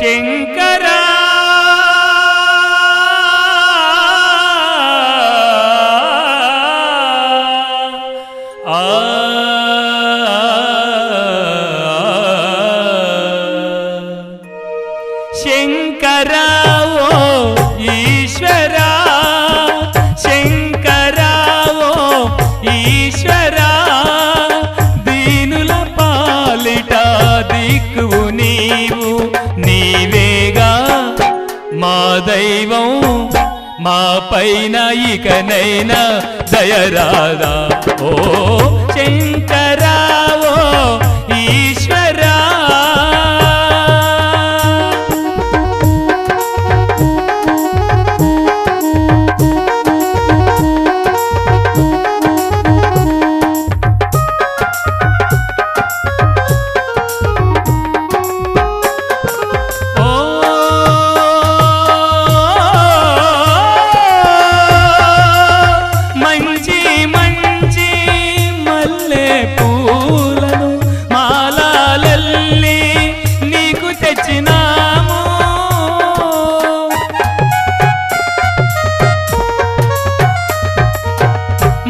శంకరా శంకరా ఓ ఈశ్వరా శంకరా ఓ ఈశ్వరా దీనుల పాలిట దిక్కువు నీవు నీవేగా మా దైవం మా పైన ఇకనైనా దయరాదా ఓ శంకరా ఓ ఈశ్వరా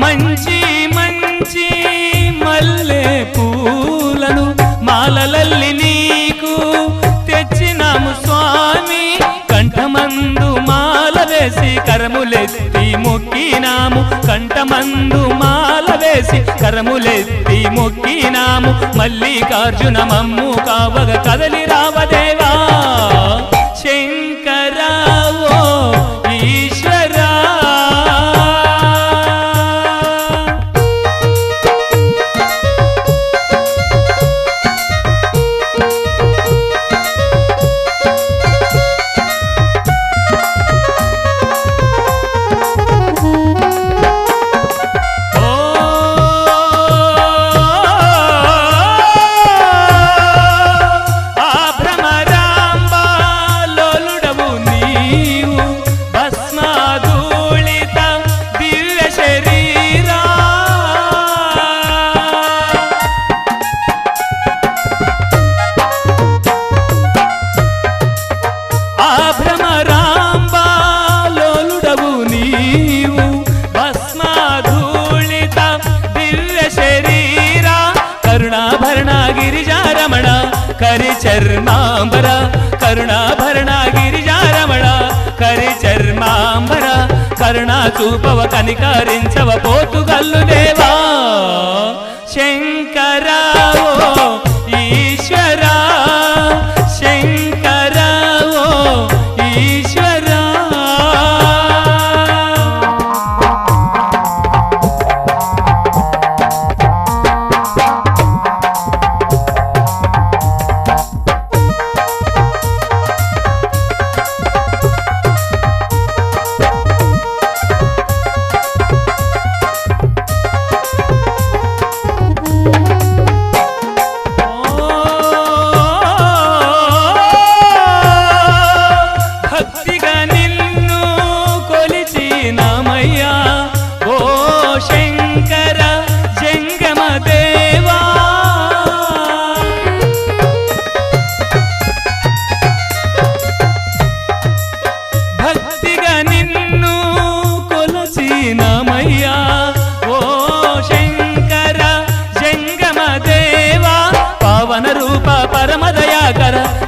మంచి మంచి మల్లె పూలను మాలలల్లి నీకు తెచ్చినాము స్వామి కంఠమందు మాల వేసి కరములెత్తి మొక్కినాము కంఠమందు మాల వేసి కరములెత్తి మొక్కినాము మల్లికార్జున మమ్ము కావగ కదలి రావదేవా శంకరా ఓ ఈశ్వరా కరి చర్మాంబర కరుణాభరణ గిరిజారమణ కరి చర్మాంబర కరుణా చూపవ కనికరించవ పోతుగల్లు దేవా శంకరా ఓ ఈశ్వరా శంకరా ఓ ఈశ్వరా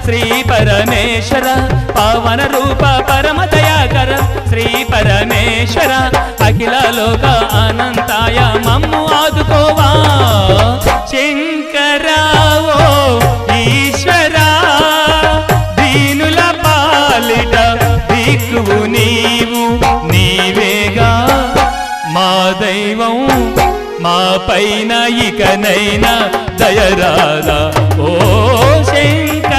శ్రీ పరమేశ్వర పవన రూప పరమ దయాకర శ్రీ పరమేశ్వర అఖిల లోక అనంతాయ మమ్ము ఆదుకోవా శంకరా ఓ ఈశ్వరా దీనుల పాలిట దిక్కువు నీవు నీవేగా మా దైవం మా పైన ఇకనైనా దయరాదా ఓ శంకరా